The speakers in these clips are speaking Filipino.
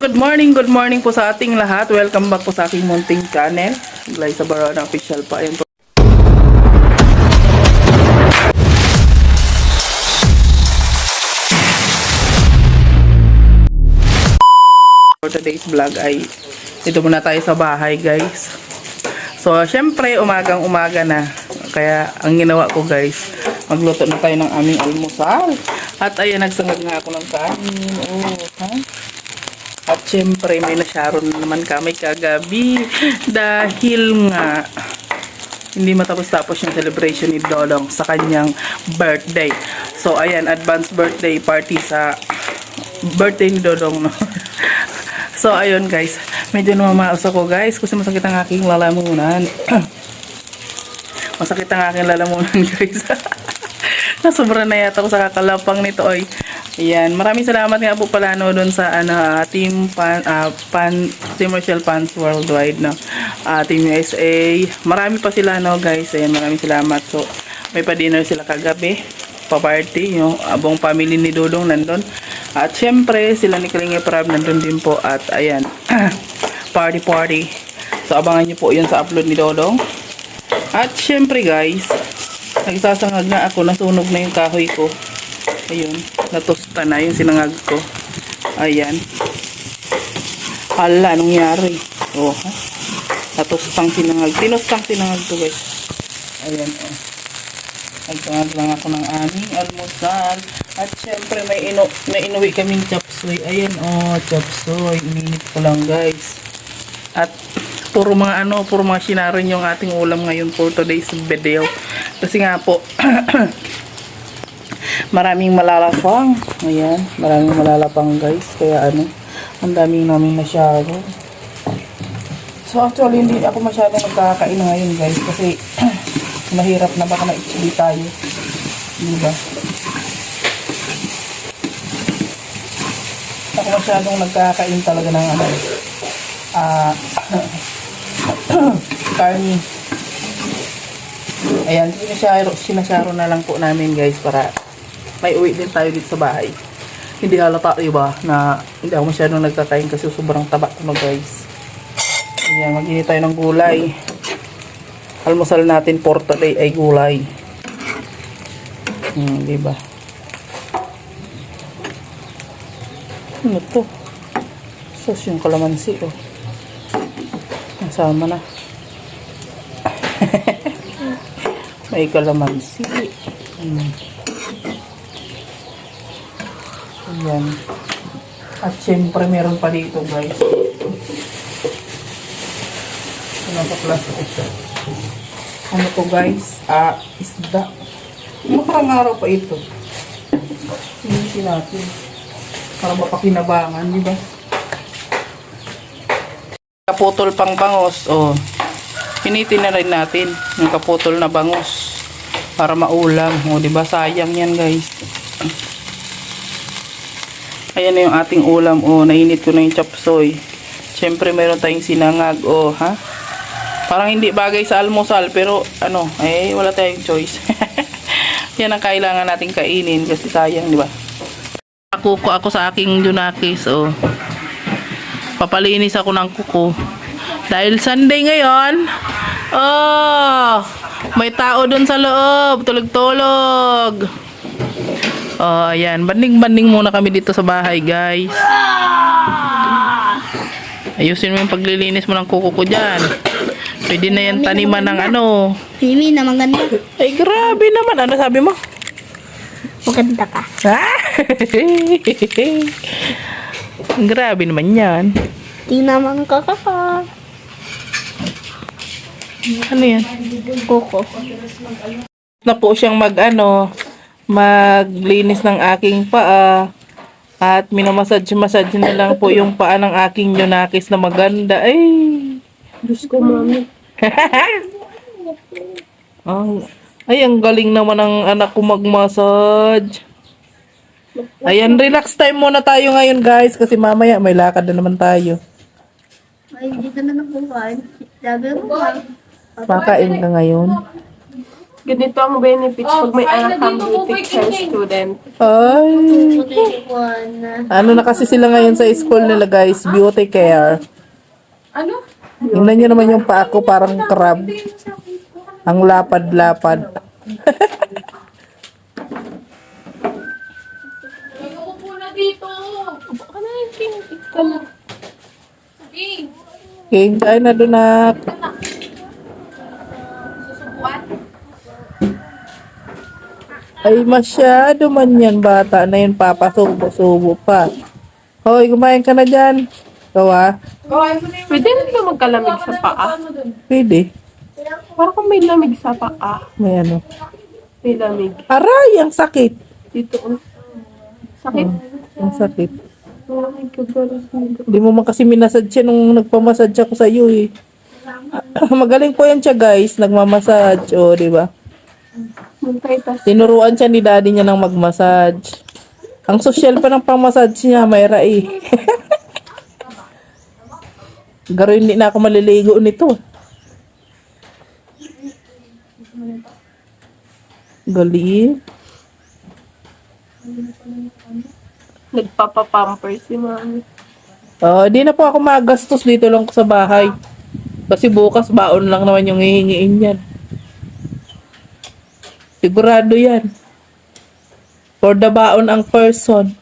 Good morning po sa ating lahat. Welcome back po sa aking munting channel. Glyza Barona Official pa. Ayun po. For today's vlog ay dito muna tayo sa bahay, guys. So, syempre, umagang-umaga na. Kaya, ang ginawa ko, guys, magluto na tayo ng aming almusal. At ayan, nagsangag nga ako ng kanin. Oh, ha? At syempre, may nasyaron na naman kami kagabi. Dahil nga, hindi matapos-tapos yung celebration ni Dodong sa kanyang birthday. So, ayan, advance birthday party sa birthday ni Dodong, no? So, ayun, guys. Medyo namamaos ako, guys, kasi masakit ang aking lalamunan. Masakit ang aking lalamunan, guys. Nasobra na yata ako sa kakalapang nito, oy. Ayan, maraming salamat nga po pala no doon sa Team Rochelle Fans Worldwide, no. Team USA. Marami pa sila, no, guys. Ayan, maraming salamat. So, may pa-dinner sila kagabi, pa-party, yung buong family ni Dodong nandun. At syempre, sila ni Kalinga Prab nandun din po. At ayan, party. So, abangan niyo po 'yun sa upload ni Dodong. At syempre, guys, nagsasangag na ako, nasunog na yung kahoy ko. Ayun, natusta na yung sinangag ko. Ayan. Hala, anong nangyari? Oh, ha? Natustang sinangag. Tinustang sinangag to, guys. Ayan, oh. Nagsangag lang ako ng aming almusal. At syempre, may inuwi kaming chopsuey. Ayan, oh, chopsuey. Ininit ko lang, guys. At puro mga sinaron yung ating ulam ngayon for today's video. Kasi nga po, maraming malalapang. Ayan, maraming malalapang, guys. Kaya ang daming namin nasyado. So actually, hindi ako masyadong nagkakain ngayon, guys. Kasi mahirap na, baka na-HB tayo. Diba? Ako masyadong nagkakain talaga ng karni. Ayan, sinasyaro na lang po namin, guys, para may uwi din tayo dito sa bahay. Hindi halata, diba, na hindi ako masyadong nagkakain kasi sobrang taba ko na, guys. Ayan, mag-init tayo ng gulay. Almusal natin for today ay gulay. Diba? Ano to? Sos yung kalamansi, oh. Nasama na. May kalamansi. Ayan. At syempre meron pa dito, guys. Nasa plastic. Ano to, guys? Isda. Makarang araw pa ito. Sinisin natin. Para mapakinabangan, di ba? Kaputol pang bangos, oh. Pinitin na rin natin yung kaputol na bangus para maulam. O, diba? Sayang yan, guys. Ayan na yung ating ulam. O, nainit ko na yung chopsoy. Siyempre, meron tayong sinangag. O, ha? Parang hindi bagay sa almusal, pero, wala tayong choice. Yan ang kailangan natin kainin kasi sayang, diba? Kuko ako sa aking junakis, o. Papalinis ako ng kuko. Dahil Sunday ngayon, may tao dun sa loob, tulog-tulog. Ayan, banding-banding muna kami dito sa bahay, guys. Ayusin mo yung paglilinis mo ng kuko ko dyan. Pwede na yan taniman ng Mimi na maganda. Ay, grabe naman. Ano sabi mo? Maganda ka. Grabe naman yan. Di naman kakaka. Ano yan? Kuko. Na po siyang maglinis ng aking paa. At minamassage na lang po yung paa ng aking junakis na maganda. Ay! Diyos ko, mami. Ay, ang galing naman ng anak ko mag-massage. Ayan, relax time muna tayo ngayon, guys. Kasi mamaya may lakad na naman tayo. Ay, hindi ka na nakuhaan. Sabi mo ba? Makain ka ngayon. Ganito ang benefits pag may anak kang beauty care student. Ay. One. Ano na kasi sila ngayon sa school nila guys, beauty care. Ano? Tingnan nyo naman yung paa ko, parang crab. Ang lapad-lapad. Upo na dito. Baka na yung pinipit ka na. King, Okay, kain na doon na. susubuan. Ay, masyado man yan, bata na yun, papasubo-subo pa. Hoy, kumain ka na dyan. Ikaw ah, Pwede na ba magkalamig sa paa? pwede. Parang kung may lamig sa paa. May ano. May lamig. Aray, ang sakit. Dito. Sakit. Ang sakit. Oh my God, garas nito. Hindi mo man kasi minasad siya nung nagpamassage ako sa iyo eh. Magaling po yan siya guys, nagmamassage. O, di ba? Muntay tas. Tinuruan siya ni daddy niya ng magmassage. Ang social pa ng pang-massage niya, Mayra eh. Garo hindi na ako maliligo nito. Gali. Nagpapapamper si mami. Di na po ako magastos dito lang sa bahay. Kasi bukas baon lang naman yung hihingiin yan. Sigurado yan. For the baon ang person.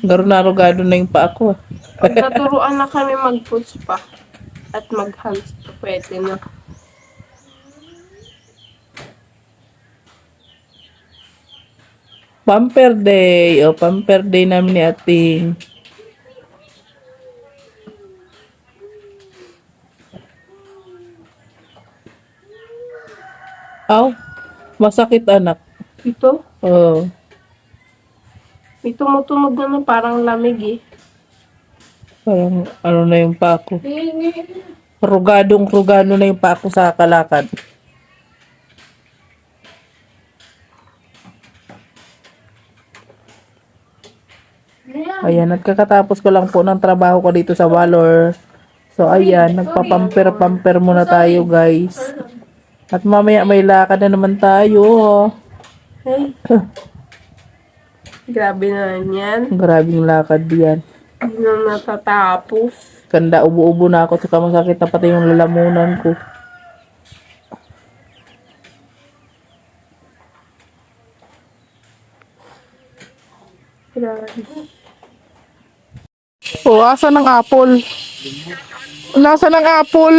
Garo na rugado na yung paa ko. Naturuan na kami mag-push pa. At mag-hands pa. Pwede na. Pamper day. O, pamper day namin ni ating. Aw, masakit anak. Ito. Oh. May tumutunog na parang lamig eh. Parang ano na yung paa ko. Rugadong-rugado na yung paa ko sa kalakad. Ayan, nagkakatapos ko lang po ng trabaho ko dito sa Valor. So, ayan, nagpapamper-pamper muna tayo, guys. At mamaya may lakad na naman tayo. Hey. Grabe na yan. Grabing lakad yan. Hindi na natatapos. Kanda, ubo-ubo na ako. Saka masakit na pati yung lalamunan ko. Grabe. Oh, asa ng apple? Nasa ng apple?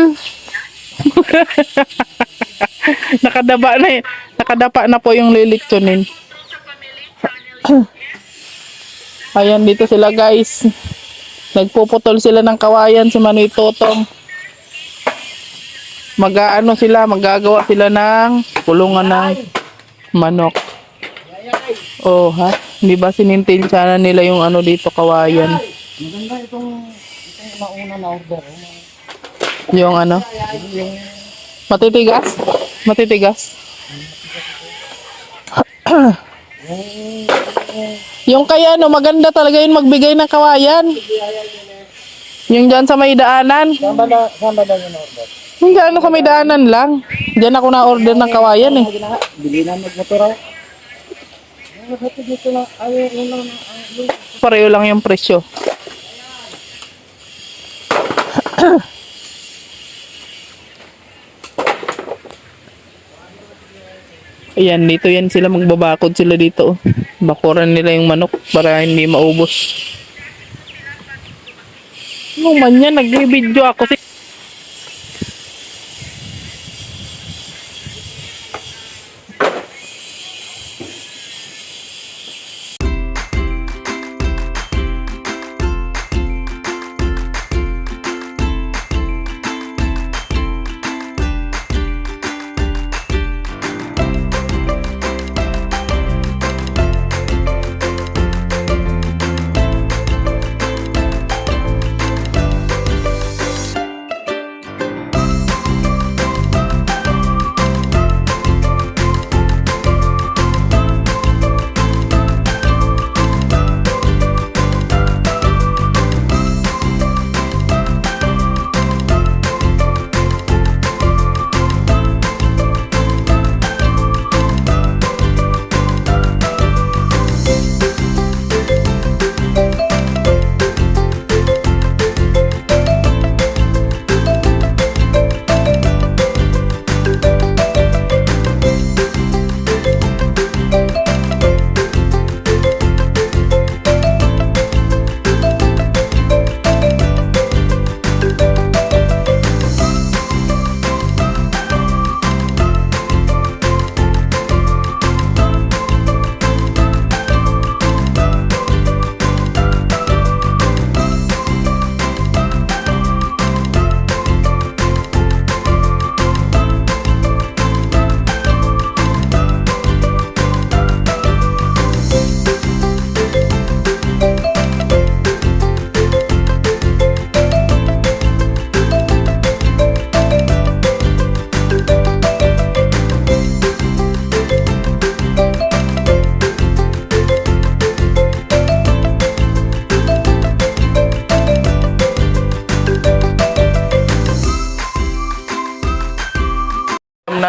Nakadapa na nakadapa na po yung lilitsunin. Ayan, dito sila guys. Nagpuputol sila ng kawayan si Manoy Totong. Mag-aano sila, magagawa sila ng kulungan ng manok. Oh, ha? Di ba sinintensyahan nila yung ano dito, kawayan? Maganda itong nauna na order. Yung ano? Matitigas? Matitigas? Yung kaya ano, maganda talaga yung magbigay ng kawayan. Yung dyan sa may daanan. Saan ba daw yung order? Yung dyan sa may daanan lang. Dyan ako na-order ng kawayan eh. Bili na magmotor. Dito lang, Pareho lang yung presyo. Ayan, dito yan sila, magbabakod sila dito. Oh. Bakuran nila yung manok para hindi maubos. Ano man yan, nag-video ako.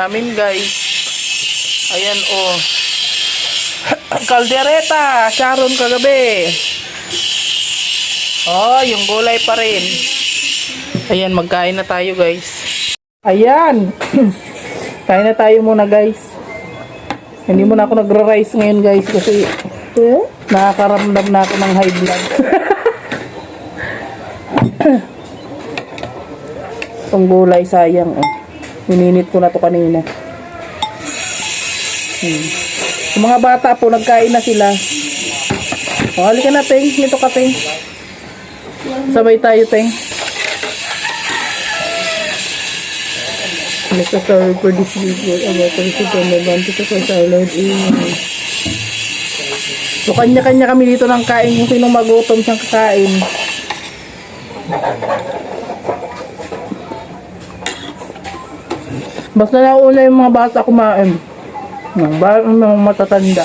namin guys. Ayan oh. Caldereta, Sharon kagabi. Oh, yung gulay pa rin. Ayan, magkain na tayo guys. Ayan. Kain na tayo muna guys. Hindi muna ako nagra-rice ngayon guys kasi nakakaramdam na ako ng high blood. Itong gulay sayang oh. Mininit ko na to kanina. Yung mga bata po nagkain na sila. O, halika na Teng, nito ka Teng. Sabay tayo Teng. Necessary for this video about the recipient of antivirus silent email. So kanya-kanya kami dito ng kain kung sinong magutom siyang kakain. Basta nauna yung mga bata kumain. Bakit ang mga matatanda?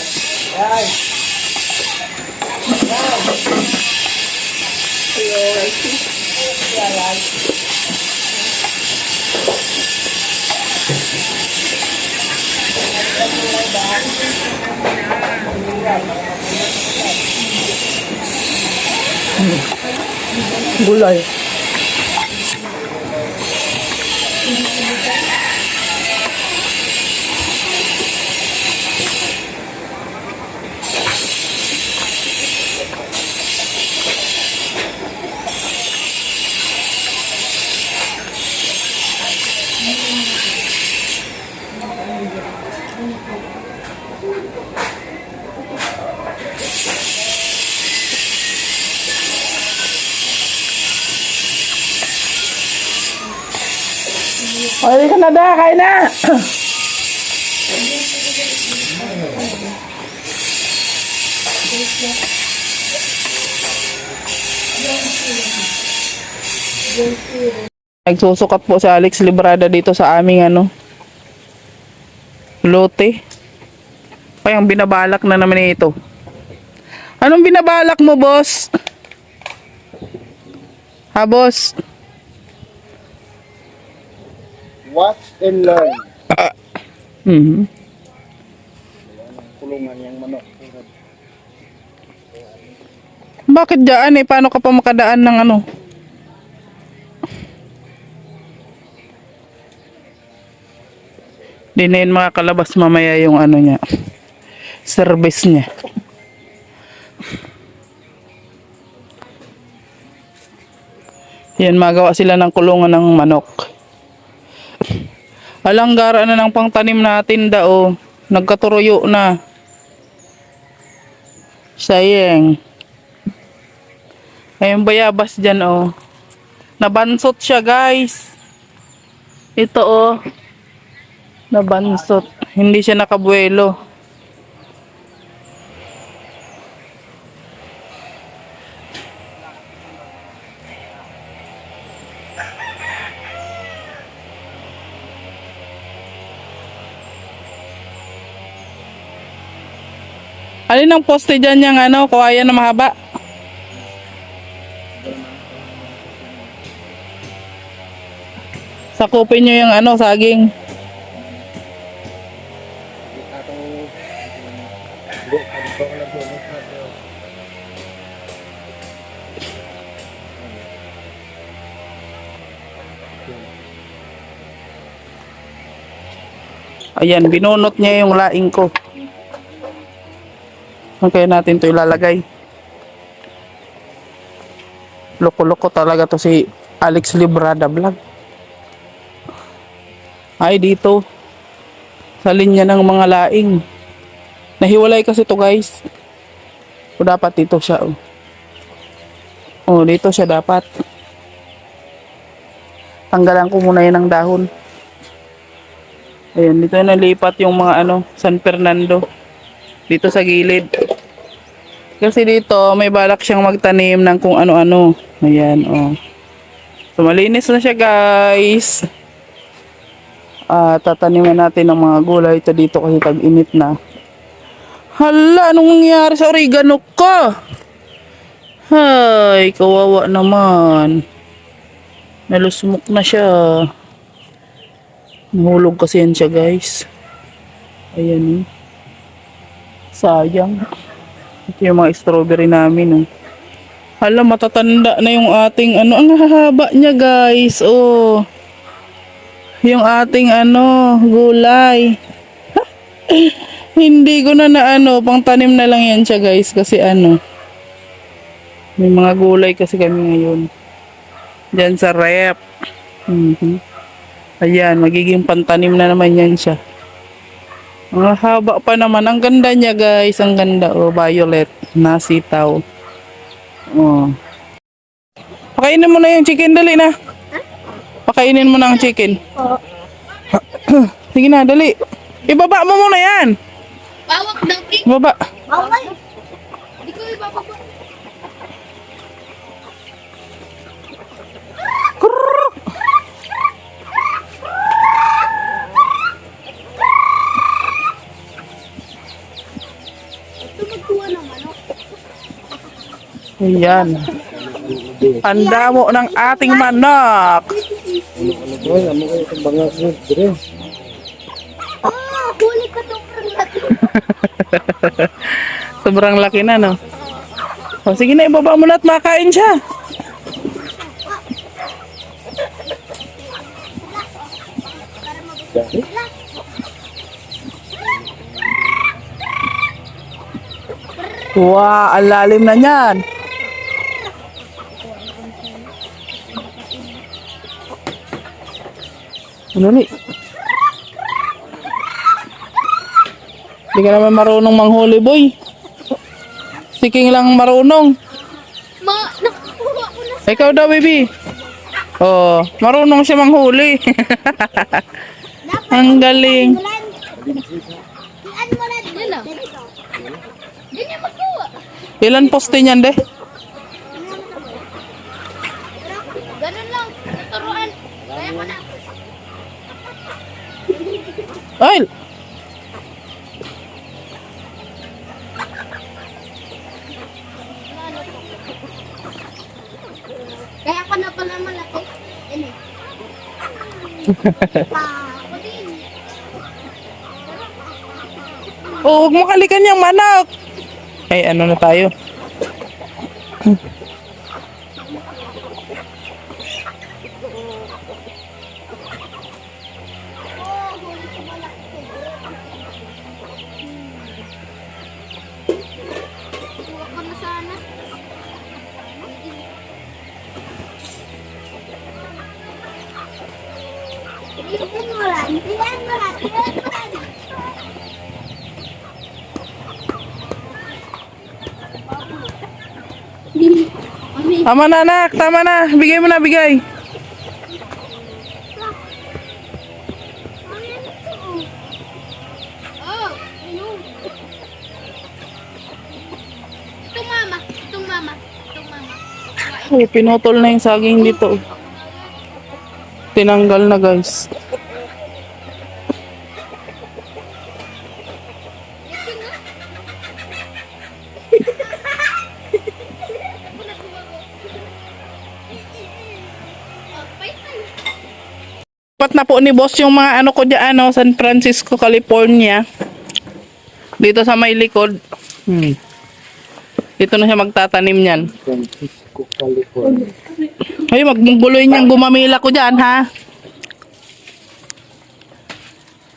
Gulay. Ay, ka na da, kain na! Nagsusukat po si Alex Librada dito sa aming lote. Kaya binabalak na naman ito. Anong binabalak mo, boss? Ha, boss? Watch and learn. Mhm. Kulungan yung manok. Bakit dyan eh? Paano ka pa makadaan ng Di na yun makakalabas mamaya yung niya. Service niya. Yan, magawa sila ng kulungan ng manok. Alanggara na ng pangtanim natin dao. Nagkaturuyo na. Sayang. Ayun bayabas dyan oh. Nabansot siya guys. Ito oh. Nabansot. Hindi siya nakabuelo. Alin ang poste dyan yung kawayan na mahaba? Sakupin nyo yung saging. Ayan, binunot niya yung laing ko. Kaya natin ito ilalagay. Loko-loko talaga to si Alex Librada Vlog. Ay, dito. Sa linya ng mga laing. Nahiwalay kasi to guys. O dapat dito siya. O, dito siya dapat. Tanggalan ko muna yan ng dahon. Ayan, dito na nalipat yung mga San Fernando. Dito sa gilid. Kasi dito, may balak siyang magtanim ng kung ano-ano. Ayan, oh. So, malinis na siya, guys. Tataniman natin ng mga gulay. Ito dito kasi tag-init na. Hala, anong nangyari sa oregano ko? Hay, kawawa naman. Nalusmok na siya. Nahulog kasi yan siya, guys. Ayan, sayang. Ito yung mga strawberry namin, oh. Hala, matatanda na yung ating ano. Ang hahaba niya, guys. Oh. Yung ating ano, gulay. Hindi ko na pang tanim na lang yan siya, guys. Kasi ano, may mga gulay kasi kami ngayon. Diyan sa rep. Ayan, magiging pantanim na naman yan siya. Ang haba pa naman. Ang ganda niya, guys. Ang ganda. Oh, violet. Nasitaw. Oh. Pakainin mo na yung chicken. Dali na. Pakainin mo na ang chicken. Sige na, dali. Ibaba mo muna yan. Bawak daw, King. Ibaba. Bawal. Hindi ko ibababa. Ayan. Handa mo ng ating manok. Boy, amo kayo itong bangas mo. Dire. Huli ka itong laki. Sobrang laki na, no? O, sige na, ibaba mo na at makain siya. Wow, ang lalim na niyan. Ano ni? Hindi ka naman marunong manghuli, boy. Siking lang marunong. Nakuha ko na. Ikaw daw, baby. Oh, marunong siya manghuli. Ang galing. Ian mo na dito. Hindi niya magkuha. Ilan poste niyan, de? Ganun lang. Naturuan. Kaya ko na. Ay! Kaya ko na pala malaki. Yan eh. Ako din. Oh, huwag mo kalikan yung manok. Ay, ano na tayo? Kuha ko na sana. Ian mo lang. Ian mo lang. Ian mo lang. Tama na, anak. Tama na. Bigay mo na, bigay. Oh, ayun. Itong mama. Itong mama. Itong mama. Oh, pinutol na yung saging dito. Tinanggal na, guys. Pat na po ni boss yung mga ano ko dyan, San Francisco, California. Dito sa may likod. Dito na siya magtatanim niyan. Francisco, California. Ay, magbuloy niyang gumamila ko dyan, ha?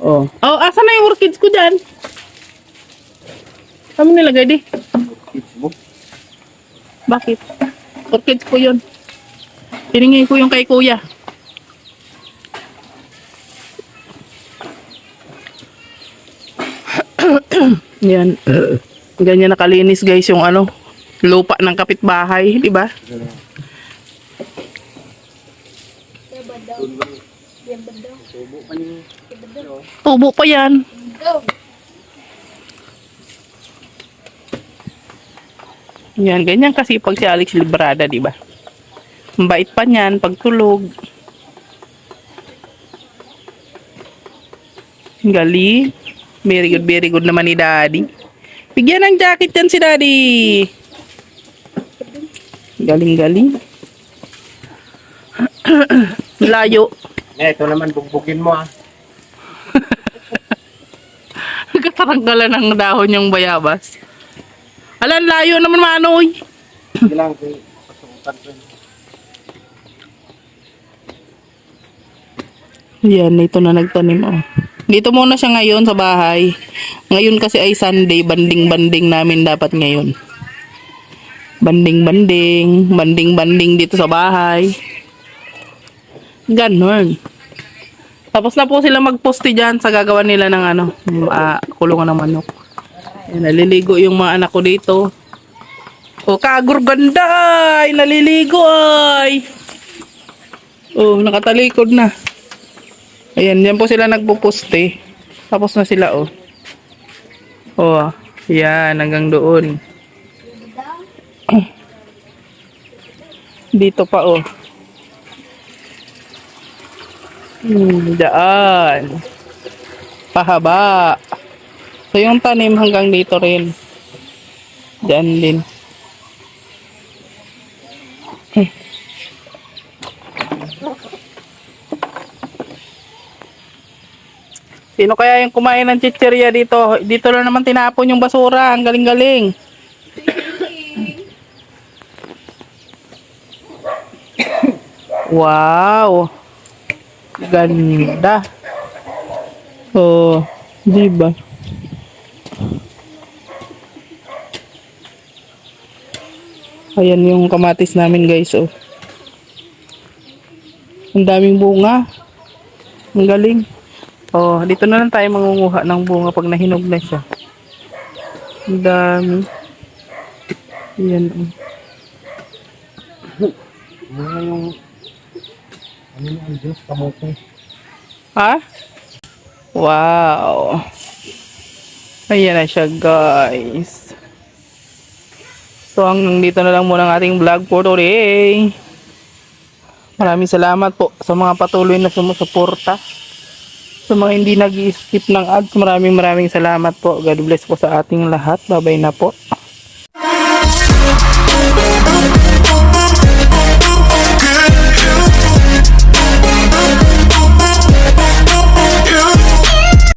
Oh. Oh, asa na yung orchids ko dyan? Saan mo nilagay, di? Kids mo? Bakit? Orchids ko yun. Hiningi ko yung kay kuya. Yan. Ganyan nakalinis, guys, yung lupa ng kapitbahay, di ba? Tubo pa yan. Yan, ganyan kasi pag si Alex Librada, di ba? Mabait pa niyan pag tulog. Galing. Very good naman ni Daddy. Bigyan ng jacket yan si Daddy. Galing. Layo. Ito naman, bugbugin mo ah. Kataranggalan ng dahon yung bayabas. Alan, layo naman manoy. Sige lang, pasukan ko. Yan, ito na nagtanim oh. Dito muna siya ngayon sa bahay. Ngayon kasi ay Sunday, banding-banding namin dapat ngayon. Banding-banding dito sa bahay. Ganon. Tapos na po sila magposte dyan sa gagawa nila ng kulungan ng manok. Yan, naliligo yung mga anak ko dito. O, kagurganda ay! Naliligo ay! Oh, nakatalikod na. Ayan, yan po sila nagpuposte. Tapos na sila, oh. Oh, yan, hanggang doon. Dito pa, oh. Daan. Pahaba. So, yung tanim hanggang dito rin. Daan din. Sino kaya yung kumain ng chichirya dito? Dito lang naman tinapon yung basura. Ang galing-galing. Wow. Ganda. Oh, di ba? Ayan yung kamatis namin, guys, oh. Ang daming bunga. Ang galing. Oh, dito na lang tayo mangunguha ng bunga pag nahinog na siya. Ang dami. Ayan, oh. Mga yung ano yung Diyos, kamote. Ha? Wow. Ayan na siya, guys. So, hanggang dito na lang muna ang ating vlog for today. Maraming salamat po sa mga patuloy na sumusuporta. Sa mga hindi nag-skip ng ads, maraming salamat po. God bless po sa ating lahat. Bye-bye na po.